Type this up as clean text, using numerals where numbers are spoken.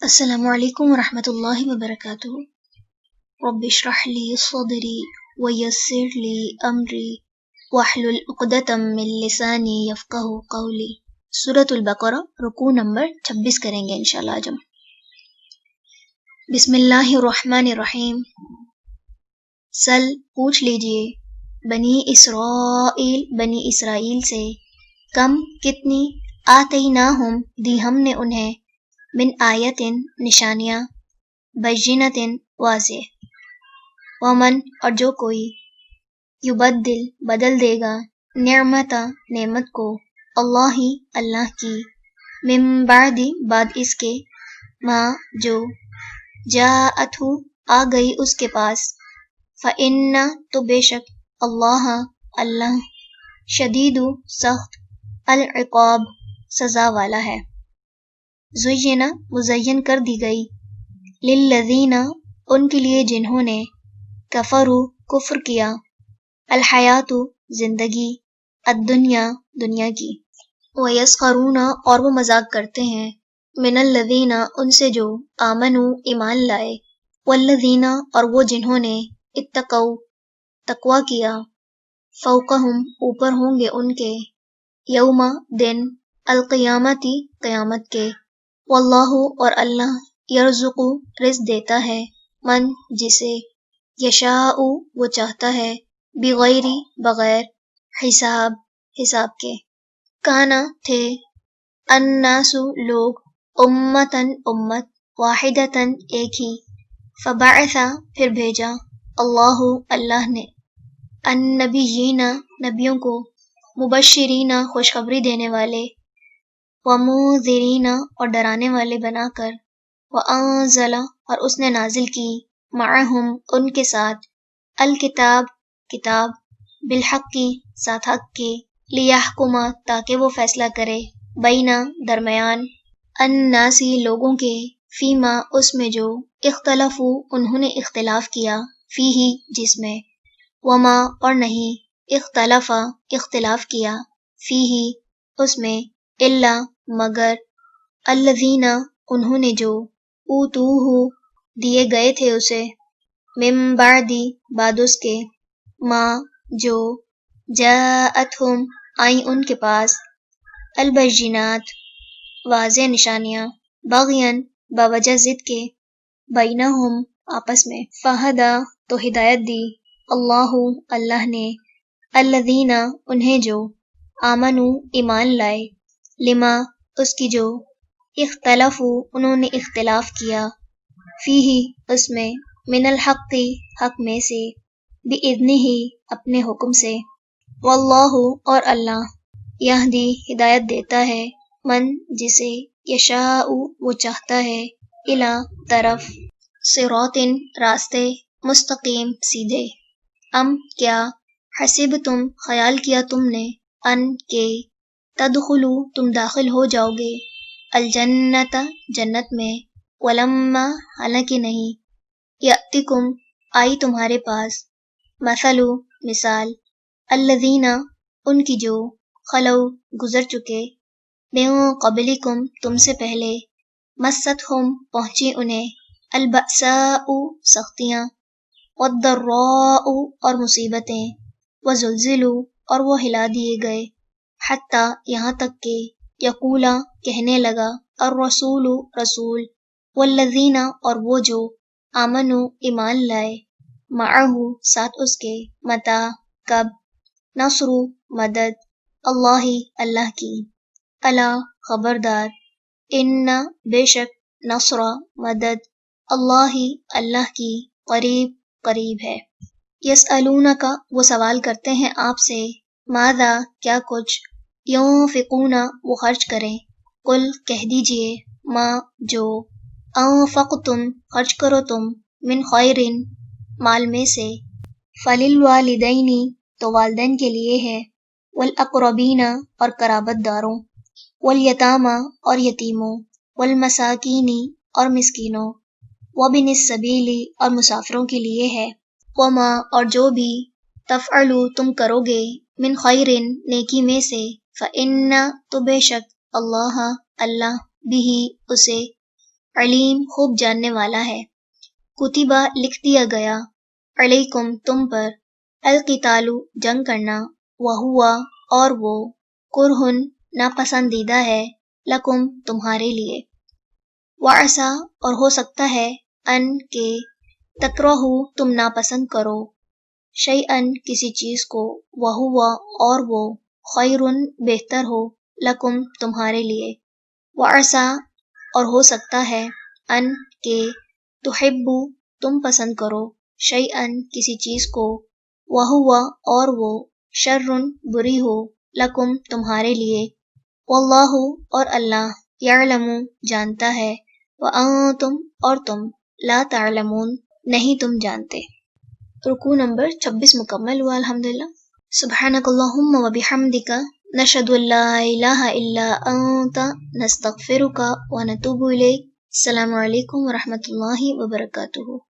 السلام علیکم ورحمۃ اللہ وبرکاتہ۔ رب اشرح لی صدری ویسر لی امری واحلل عقدۃ من لسانی یفقہوا قولی۔ سورۃ البقرہ رکوع نمبر 26 کریں گے انشاءاللہ آج ہم۔ بسم اللہ الرحمن الرحیم۔ سل پوچھ لیجئے، بنی اسرائیل سے، کم کتنی، آتیناہم دی ہم نے انہیں، من آیتن نشانیاں، بینتن واضح، ومن اور جو کوئی، یبدل بدل دے گا، نعمت کو، اللہ کی، من بعد اس کے، ما جو، جاءتہ آ گئی اس کے پاس، فإن تو بے شک، اللہ شدید سخت، العقاب سزا والا ہے۔ زینہ مزین کر دی گئی، للذین ان کے لیے جنہوں نے، کفروا کفر کیا، الحیات زندگی، الدنیا دنیا کی، ویسخرون اور وہ مذاق کرتے ہیں، من الذین ان سے جو، آمنوا ایمان لائے، والذین اور وہ جنہوں نے، اتقوا تقوی کیا، فوقہم اوپر ہوں گے ان کے، یوم دن، القیامتی قیامت کے، واللہ اور اللہ، یرزق رزق دیتا ہے، من جسے، یشاء وہ چاہتا ہے، بغیر بغیر، حساب کے، کانا تھے، الناس لوگ، امتن امت، واحدتن ایک ہی، فبعث پھر بھیجا، اللہ نے، النبیین نبیوں کو، مبشرین خوشخبری دینے والے، ومنذرین اور ڈرانے والے بنا کر، وانزل اور اس نے نازل کی، معہم ان کے ساتھ، الکتاب کتاب، بالحق ساتھ حق کے، لیحکم تاکہ وہ فیصلہ کرے، بینا درمیان، الناس لوگوں کے، فیما اس میں جو، اختلفوا انہوں نے اختلاف کیا، فیہ جس میں، وما اور نہیں، اختلاف کیا، فیہ اس میں، الا مگر، الذین انہوں نے جو، اوتوہ دیے گئے تھے اسے، من بعد اس کے، ما جو، جاءتہم آئیں ان کے پاس، البینات واضح نشانیاں، بغین بوجہ ضد کے، بینہم آپس میں، فہدی تو ہدایت دی، اللہ نے، الذین انہیں جو، آمنوا ایمان لائے، لما اس کی جو، اختلفوا انہوں نے اختلاف کیا، فیہ اس میں، من الحق حق میں سے، بإذنہ اپنے حکم سے، واللہ اور اللہ، یہدی ہدایت دیتا ہے، من جسے، یشاء وہ چاہتا ہے، الی طرف، صراط راستے، مستقیم سیدھے، ام کیا، حسبتم خیال کیا تم نے، ان کے، تدخلوا تم داخل ہو جاؤ گے، الجنت جنت میں، ولما حالانکہ نہیں، یأتکم آئی تمہارے پاس، مثل مثال، الذین ان کی جو، خلو گزر چکے، من قبلکم تم سے پہلے، مستہم پہنچی انہیں، البأساء سختیاں، والضراء اور مصیبتیں، وزلزلوا اور وہ ہلا دیے گئے، حتی یہاں تک کہ، یقولا کہنے لگا، الرسول رسول، والذین اور وہ جو، آمنوا ایمان لائے، معہ ساتھ اس کے، متی کب، نصر مدد، اللہ کی، الا خبردار، ان بے شک، نصر مدد، اللہ کی، قریب ہے۔ یسألونک وہ سوال کرتے ہیں آپ سے، ماذا کیا کچھ، ينفقون وہ خرچ کریں، قل کہہ دیجئے، ما جو، انفقتم خرچ کرو تم، من خیر مال میں سے، فللوالدین تو والدین کے لیے ہے، والاقربین اور قرابت داروں، والیتامی اور یتیموں، والمساکین اور مسکینوں، وابن السبیل اور مسافروں کے لیے ہے، وما اور جو بھی، تفعلوا تم کرو گے، من خیر نیکی میں سے، فإن تو بے شک، اللہ بہ اسے، علیم خوب جاننے والا ہے۔ کتبہ لکھ دیا گیا، علیکم تم پر، القتال جنگ کرنا، وہوا اور وہ، کرہن ناپسندیدہ ہے، لکم تمہارے لیے، وعسیٰ اور ہو سکتا ہے، ان کے تکرہو تم ناپسند کرو، شیئن کسی چیز کو، وہوا اور وہ، خیرن بہتر ہو، لکم تمہارے لیے، وعسیٰ اور ہو سکتا ہے، ان کے تحبو تم پسند کرو، شیئن کسی چیز کو، وہوا اور وہ، شرن بری ہو، لکم تمہارے لیے، واللہ اور اللہ، یعلم جانتا ہے، وانتم اور تم، لا تعلمون نہیں تم جانتے۔ رکوع نمبر 26 مکمل ہوا الحمدللہ۔ سبحانک اللہم و بحمدک، نشہد ان لا الہ الا انت، نستغفرک و نتوب الیک۔ السلام علیکم ورحمۃ اللہ وبرکاتہ۔